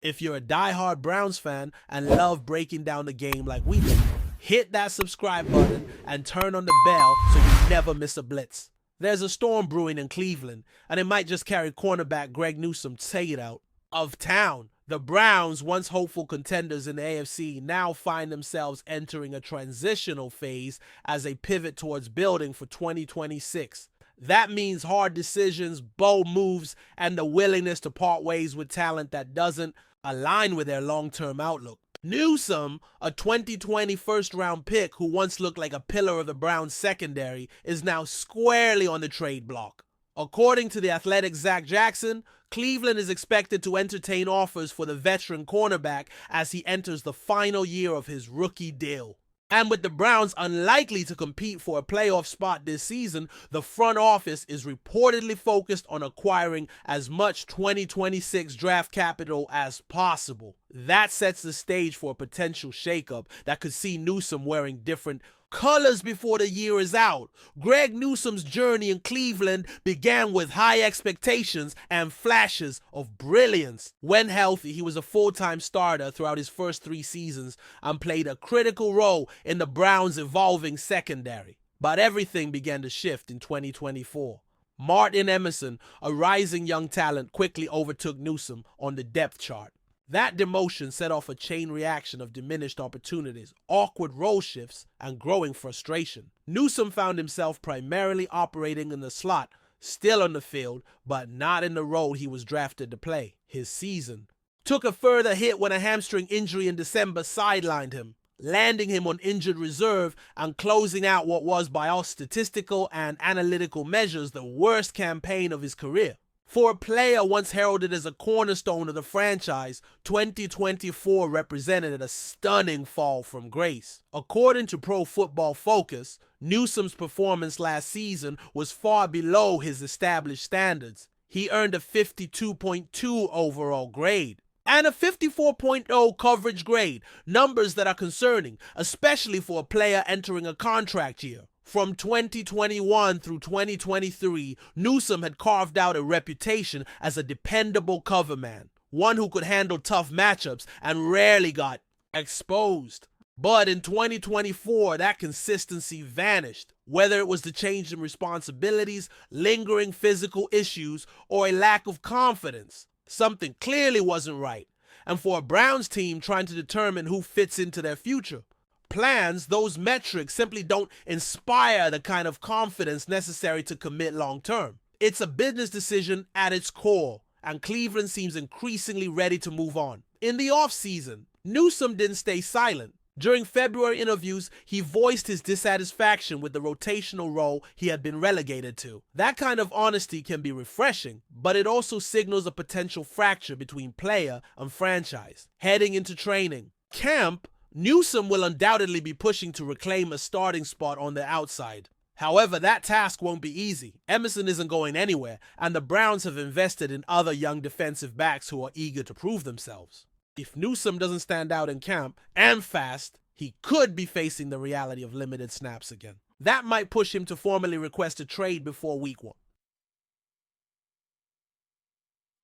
If you're a diehard Browns fan and love breaking down the game like we do, hit that subscribe button and turn on the bell so you never miss a blitz. There's a storm brewing in Cleveland, and it might just carry cornerback Greg Newsome take it out of town. The Browns, once hopeful contenders in the AFC, now find themselves entering a transitional phase as they pivot towards building for 2026. That means hard decisions, bold moves, and the willingness to part ways with talent that doesn't align with their long-term outlook. Newsome, a 2020 first-round pick who once looked like a pillar of the Browns secondary, is now squarely on the trade block. According to the Athletic's Zach Jackson, Cleveland is expected to entertain offers for the veteran cornerback as he enters the final year of his rookie deal. And with the Browns unlikely to compete for a playoff spot this season, the front office is reportedly focused on acquiring as much 2026 draft capital as possible. That sets the stage for a potential shakeup that could see Newsome wearing different colors before the year is out. Greg Newsome's journey in Cleveland began with high expectations and flashes of brilliance. When healthy, he was a full-time starter throughout his first 3 seasons and played a critical role in the Browns' evolving secondary. But everything began to shift in 2024. Martin Emerson, a rising young talent, quickly overtook Newsome on the depth chart. That demotion set off a chain reaction of diminished opportunities, awkward role shifts, and growing frustration. Newsome found himself primarily operating in the slot, still on the field, but not in the role he was drafted to play. His season took a further hit when a hamstring injury in December sidelined him, landing him on injured reserve and closing out what was, by all statistical and analytical measures, the worst campaign of his career. For a player once heralded as a cornerstone of the franchise, 2024 represented a stunning fall from grace. According to Pro Football Focus, Newsome's performance last season was far below his established standards. He earned a 52.2 overall grade and a 54.0 coverage grade, numbers that are concerning, especially for a player entering a contract year. From 2021 through 2023, Newsome had carved out a reputation as a dependable cover man, one who could handle tough matchups and rarely got exposed. But in 2024, that consistency vanished, whether it was the change in responsibilities, lingering physical issues, or a lack of confidence. Something clearly wasn't right, and for a Browns team trying to determine who fits into their future plans, those metrics simply don't inspire the kind of confidence necessary to commit long term. It's a business decision at its core, and Cleveland seems increasingly ready to move on. In the offseason, Newsome didn't stay silent. During February interviews, he voiced his dissatisfaction with the rotational role he had been relegated to. That kind of honesty can be refreshing, but it also signals a potential fracture between player and franchise. Heading into training camp, Newsome will undoubtedly be pushing to reclaim a starting spot on the outside. However, that task won't be easy. Emerson isn't going anywhere, and the Browns have invested in other young defensive backs who are eager to prove themselves. If Newsome doesn't stand out in camp, and fast, he could be facing the reality of limited snaps again. That might push him to formally request a trade before week 1.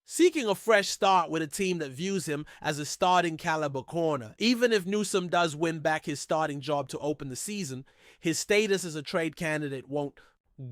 Seeking a fresh start with a team that views him as a starting caliber corner. Even if Newsome does win back his starting job to open the season, his status as a trade candidate won't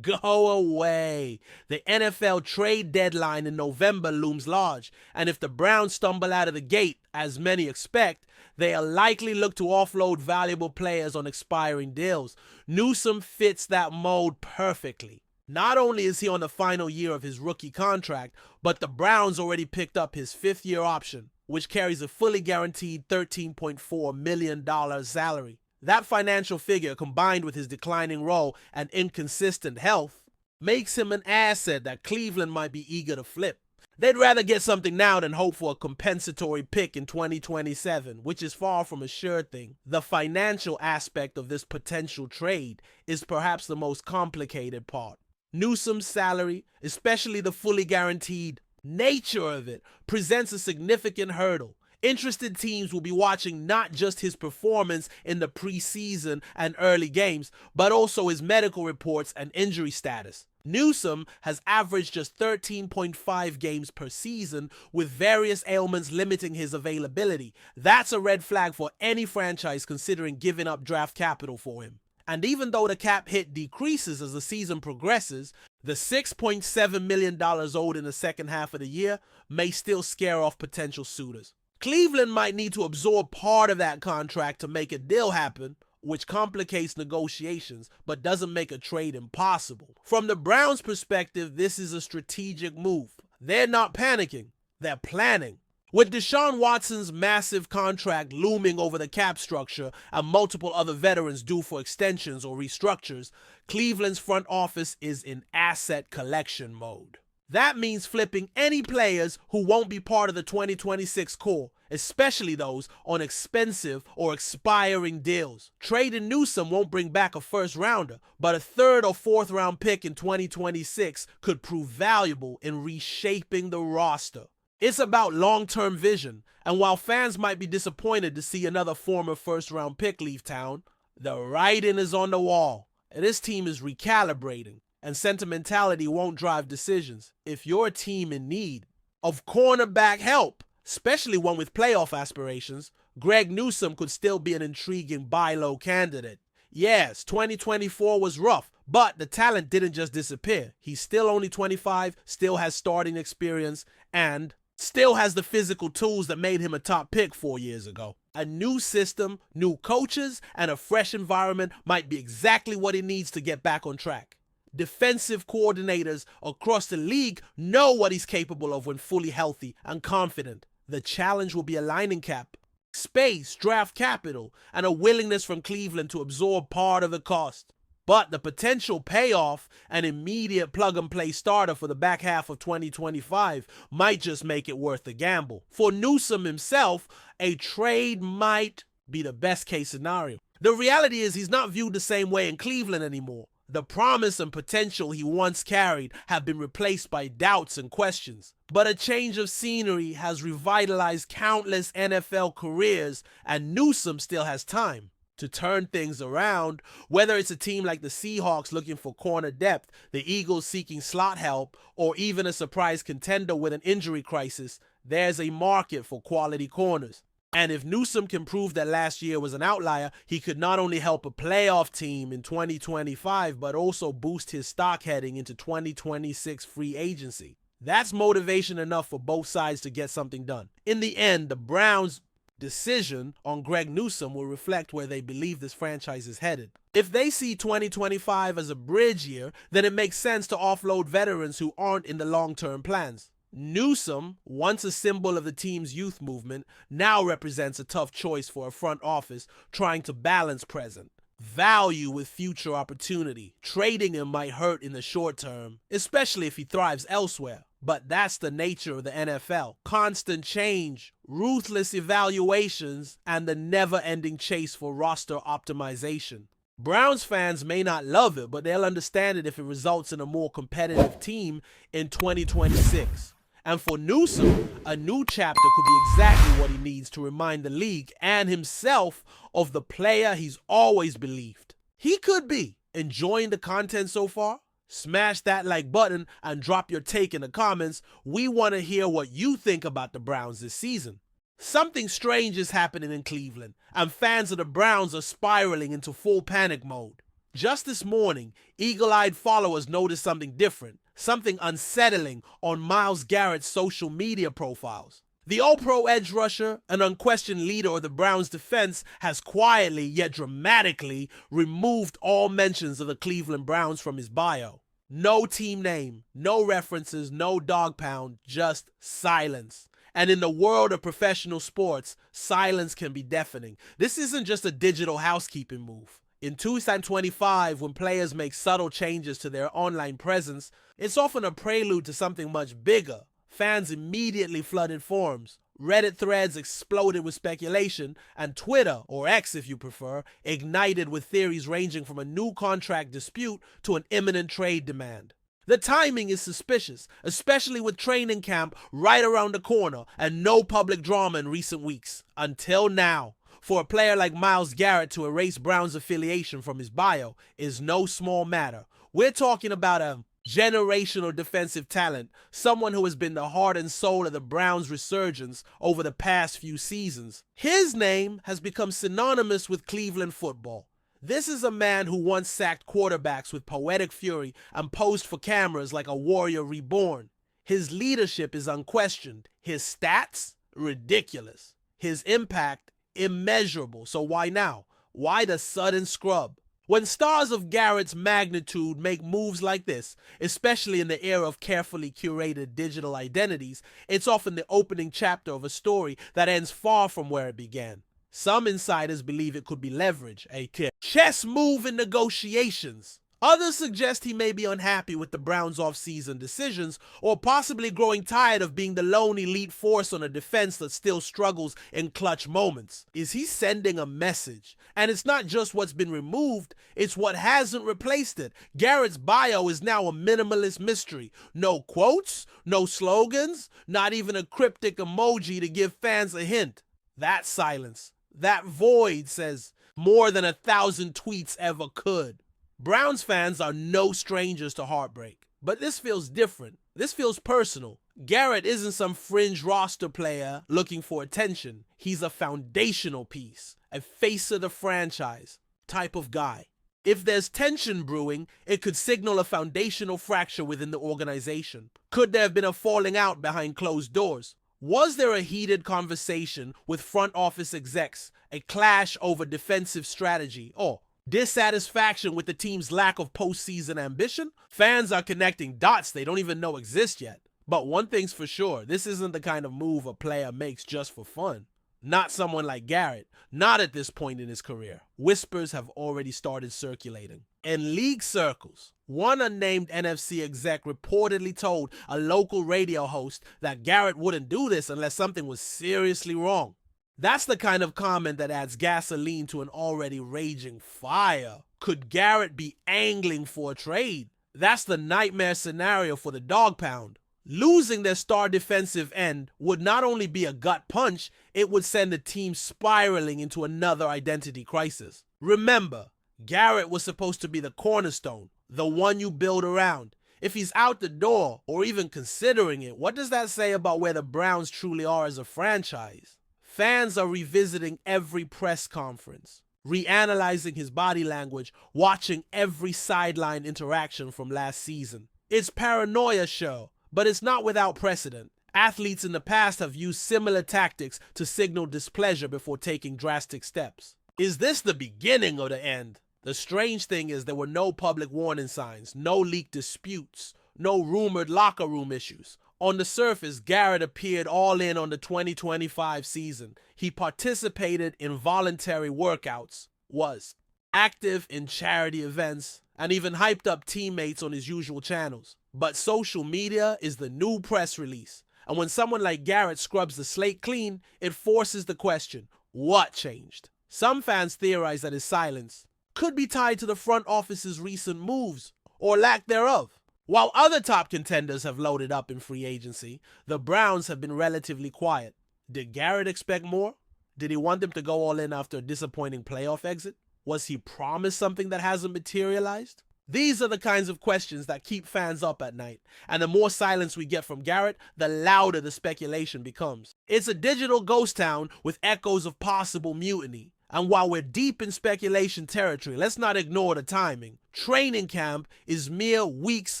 go away. The NFL trade deadline in November looms large, and if the Browns stumble out of the gate, as many expect, they'll likely look to offload valuable players on expiring deals. Newsome fits that mold perfectly. Not only is he on the final year of his rookie contract, but the Browns already picked up his 5th-year option, which carries a fully guaranteed $13.4 million salary. That financial figure, combined with his declining role and inconsistent health, makes him an asset that Cleveland might be eager to flip. They'd rather get something now than hope for a compensatory pick in 2027, which is far from a sure thing. The financial aspect of this potential trade is perhaps the most complicated part. Newsome's salary, especially the fully guaranteed nature of it, presents a significant hurdle. Interested teams will be watching not just his performance in the preseason and early games, but also his medical reports and injury status. Newsome has averaged just 13.5 games per season, with various ailments limiting his availability. That's a red flag for any franchise considering giving up draft capital for him. And even though the cap hit decreases as the season progresses, the $6.7 million owed in the second half of the year may still scare off potential suitors. Cleveland might need to absorb part of that contract to make a deal happen, which complicates negotiations but doesn't make a trade impossible. From the Browns' perspective, this is a strategic move. They're not panicking, they're planning. With Deshaun Watson's massive contract looming over the cap structure and multiple other veterans due for extensions or restructures, Cleveland's front office is in asset collection mode. That means flipping any players who won't be part of the 2026 core, especially those on expensive or expiring deals. Trading Newsome won't bring back a first rounder, but a third or fourth round pick in 2026 could prove valuable in reshaping the roster. It's about long-term vision, and while fans might be disappointed to see another former first-round pick leave town, the writing is on the wall, and this team is recalibrating, and sentimentality won't drive decisions. If you're a team in need of cornerback help, especially one with playoff aspirations, Greg Newsome could still be an intriguing buy low candidate. Yes, 2024 was rough, but the talent didn't just disappear. He's still only 25, still has starting experience, and still has the physical tools that made him a top pick 4 years ago. A new system, new coaches, and a fresh environment might be exactly what he needs to get back on track. Defensive coordinators across the league know what he's capable of when fully healthy and confident. The challenge will be a lining cap, space, draft capital, and a willingness from Cleveland to absorb part of the cost. But the potential payoff, an immediate plug-and-play starter for the back half of 2025, might just make it worth the gamble. For Newsome himself, a trade might be the best-case scenario. The reality is he's not viewed the same way in Cleveland anymore. The promise and potential he once carried have been replaced by doubts and questions. But a change of scenery has revitalized countless NFL careers, and Newsome still has time to turn things around. Whether it's a team like the Seahawks looking for corner depth, the Eagles seeking slot help, or even a surprise contender with an injury crisis, there's a market for quality corners. And if Newsome can prove that last year was an outlier, he could not only help a playoff team in 2025, but also boost his stock heading into 2026 free agency. That's motivation enough for both sides to get something done. In the end, the Browns' decision on Greg Newsome will reflect where they believe this franchise is headed. If they see 2025 as a bridge year, then it makes sense to offload veterans who aren't in the long-term plans. Newsome, once a symbol of the team's youth movement, now represents a tough choice for a front office trying to balance present value with future opportunity. Trading him might hurt in the short term, especially if he thrives elsewhere. But that's the nature of the NFL. Constant change, ruthless evaluations, and the never-ending chase for roster optimization. Browns fans may not love it, but they'll understand it if it results in a more competitive team in 2026. And for Newsome, a new chapter could be exactly what he needs to remind the league and himself of the player he's always believed he could be. Enjoying the content so far? Smash that like button and drop your take in the comments. We want to hear what you think about the Browns this season. Something strange is happening in Cleveland, and fans of the Browns are spiraling into full panic mode. Just this morning, eagle-eyed followers noticed something different, something unsettling on Myles Garrett's social media profiles. The All-Pro edge rusher, an unquestioned leader of the Browns' defense, has quietly yet dramatically removed all mentions of the Cleveland Browns from his bio. No team name, no references, no Dawg Pound, just silence. And in the world of professional sports, silence can be deafening. This isn't just a digital housekeeping move. In 2025, when players make subtle changes to their online presence, it's often a prelude to something much bigger. Fans immediately flooded forums. Reddit threads exploded with speculation, and Twitter, or X if you prefer, ignited with theories ranging from a new contract dispute to an imminent trade demand. The timing is suspicious, especially with training camp right around the corner and no public drama in recent weeks. Until now. For a player like Myles Garrett to erase Brown's affiliation from his bio is no small matter. We're talking about a Generational defensive talent, someone who has been the heart and soul of the Browns' resurgence over the past few seasons. His name has become synonymous with Cleveland football. This is a man who once sacked quarterbacks with poetic fury and posed for cameras like a warrior reborn. His leadership is unquestioned. His stats? Ridiculous. His impact? Immeasurable. So why now? Why the sudden scrub? When stars of Garrett's magnitude make moves like this, especially in the era of carefully curated digital identities, it's often the opening chapter of a story that ends far from where it began. Some insiders believe it could be leverage, a chess move in negotiations. Others suggest he may be unhappy with the Browns' offseason decisions, or possibly growing tired of being the lone elite force on a defense that still struggles in clutch moments. Is he sending a message? And it's not just what's been removed, it's what hasn't replaced it. Garrett's bio is now a minimalist mystery. No quotes, no slogans, not even a cryptic emoji to give fans a hint. That silence, that void says more than 1,000 tweets ever could. Browns fans are no strangers to heartbreak, but this feels different. This feels personal. Garrett isn't some fringe roster player looking for attention. He's a foundational piece, a face of the franchise type of guy. If there's tension brewing, it could signal a foundational fracture within the organization. Could there have been a falling out behind closed doors? Was there a heated conversation with front office execs, a clash over defensive strategy, or dissatisfaction with the team's lack of postseason ambition? Fans are connecting dots they don't even know exist yet. But one thing's for sure, this isn't the kind of move a player makes just for fun. Not someone like Garrett, not at this point in his career. Whispers have already started circulating. In league circles, one unnamed NFC exec reportedly told a local radio host that Garrett wouldn't do this unless something was seriously wrong. That's the kind of comment that adds gasoline to an already raging fire. Could Garrett be angling for a trade? That's the nightmare scenario for the Dawg Pound. Losing their star defensive end would not only be a gut punch, it would send the team spiraling into another identity crisis. Remember, Garrett was supposed to be the cornerstone, the one you build around. If he's out the door, or even considering it, what does that say about where the Browns truly are as a franchise? Fans are revisiting every press conference, reanalyzing his body language, watching every sideline interaction from last season. It's paranoia, sure, but it's not without precedent. Athletes in the past have used similar tactics to signal displeasure before taking drastic steps. Is this the beginning of the end? The strange thing is there were no public warning signs, no leaked disputes, no rumored locker room issues. On the surface, Garrett appeared all in on the 2025 season. He participated in voluntary workouts, was active in charity events, and even hyped up teammates on his usual channels. But social media is the new press release. And when someone like Garrett scrubs the slate clean, it forces the question, what changed? Some fans theorize that his silence could be tied to the front office's recent moves, or lack thereof. While other top contenders have loaded up in free agency, the Browns have been relatively quiet. Did Garrett expect more? Did he want them to go all in after a disappointing playoff exit? Was he promised something that hasn't materialized? These are the kinds of questions that keep fans up at night, and the more silence we get from Garrett, the louder the speculation becomes. It's a digital ghost town with echoes of possible mutiny. And while we're deep in speculation territory, let's not ignore the timing. Training camp is mere weeks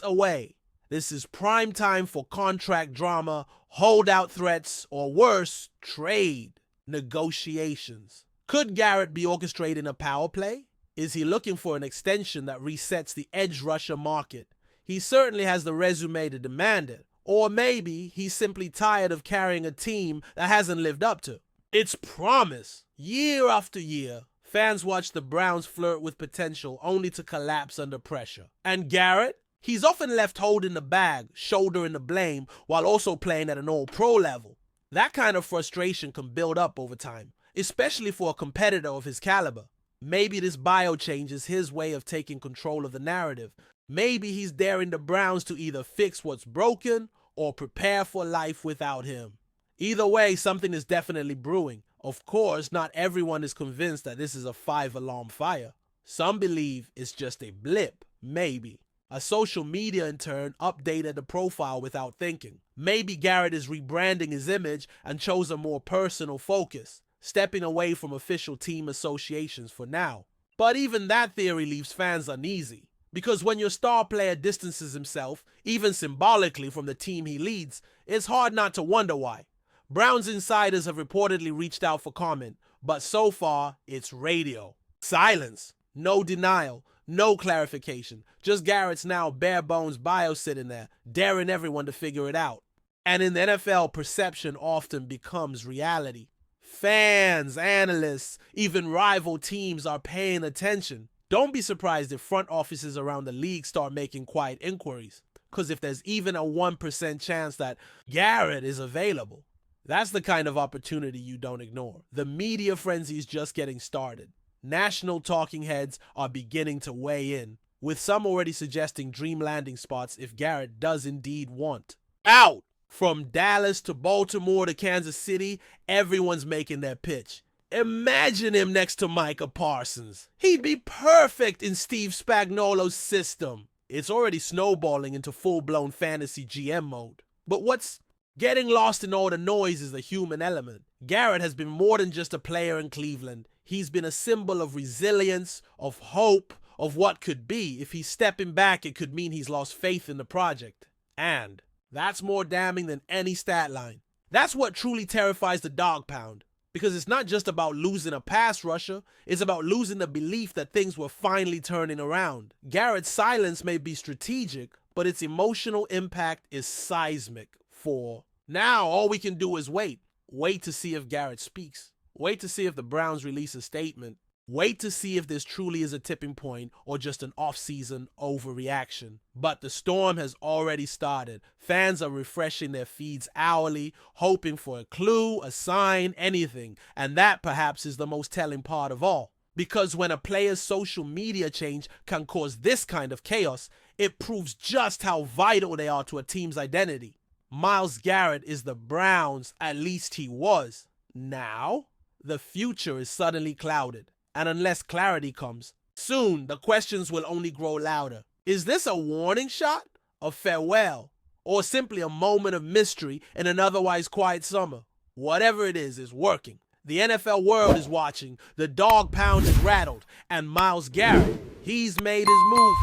away. This is prime time for contract drama, holdout threats, or worse, trade negotiations. Could Garrett be orchestrating a power play? Is he looking for an extension that resets the edge rusher market? He certainly has the resume to demand it. Or maybe he's simply tired of carrying a team that hasn't lived up to its promise. Year after year, fans watch the Browns flirt with potential only to collapse under pressure. And Garrett? He's often left holding the bag, shouldering the blame, while also playing at an all-pro level. That kind of frustration can build up over time, especially for a competitor of his caliber. Maybe this bio change is his way of taking control of the narrative. Maybe he's daring the Browns to either fix what's broken or prepare for life without him. Either way, something is definitely brewing. Of course, not everyone is convinced that this is a 5-alarm fire. Some believe it's just a blip, maybe. A social media in turn updated the profile without thinking. Maybe Garrett is rebranding his image and chose a more personal focus, stepping away from official team associations for now. But even that theory leaves fans uneasy, because when your star player distances himself, even symbolically, from the team he leads, it's hard not to wonder why. Browns insiders have reportedly reached out for comment, but so far, it's radio. Silence. No denial. No clarification. Just Garrett's now bare-bones bio sitting there, daring everyone to figure it out. And in the NFL, perception often becomes reality. Fans, analysts, even rival teams are paying attention. Don't be surprised if front offices around the league start making quiet inquiries, because if there's even a 1% chance that Garrett is available, that's the kind of opportunity you don't ignore. The media frenzy is just getting started. National talking heads are beginning to weigh in, with some already suggesting dream landing spots if Garrett does indeed want out. From Dallas to Baltimore to Kansas City, everyone's making their pitch. Imagine him next to Micah Parsons. He'd be perfect in Steve Spagnuolo's system. It's already snowballing into full-blown fantasy GM mode. But what's getting lost in all the noise is the human element. Garrett has been more than just a player in Cleveland. He's been a symbol of resilience, of hope, of what could be. If he's stepping back, it could mean he's lost faith in the project. And that's more damning than any stat line. That's what truly terrifies the Dawg Pound. Because it's not just about losing a pass rusher, it's about losing the belief that things were finally turning around. Garrett's silence may be strategic, but its emotional impact is seismic. For now, all we can do is wait. Wait to see if Garrett speaks. Wait to see if the Browns release a statement. Wait to see if this truly is a tipping point or just an off-season overreaction. But the storm has already started. Fans are refreshing their feeds hourly, hoping for a clue, a sign, anything. And that perhaps is the most telling part of all. Because when a player's social media change can cause this kind of chaos, it proves just how vital they are to a team's identity. Myles Garrett is the Browns, at least he was. Now, the future is suddenly clouded. And unless clarity comes, soon the questions will only grow louder. Is this a warning shot, a farewell, or simply a moment of mystery in an otherwise quiet summer? Whatever it is working. The NFL world is watching, the Dawg Pound is rattled, and Myles Garrett, he's made his move.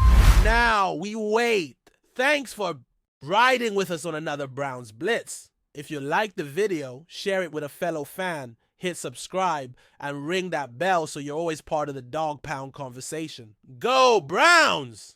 Now we wait. Thanks for riding with us on another Browns Blitz. If you liked the video, share it with a fellow fan. Hit subscribe and ring that bell so you're always part of the Dawg Pound conversation. Go Browns!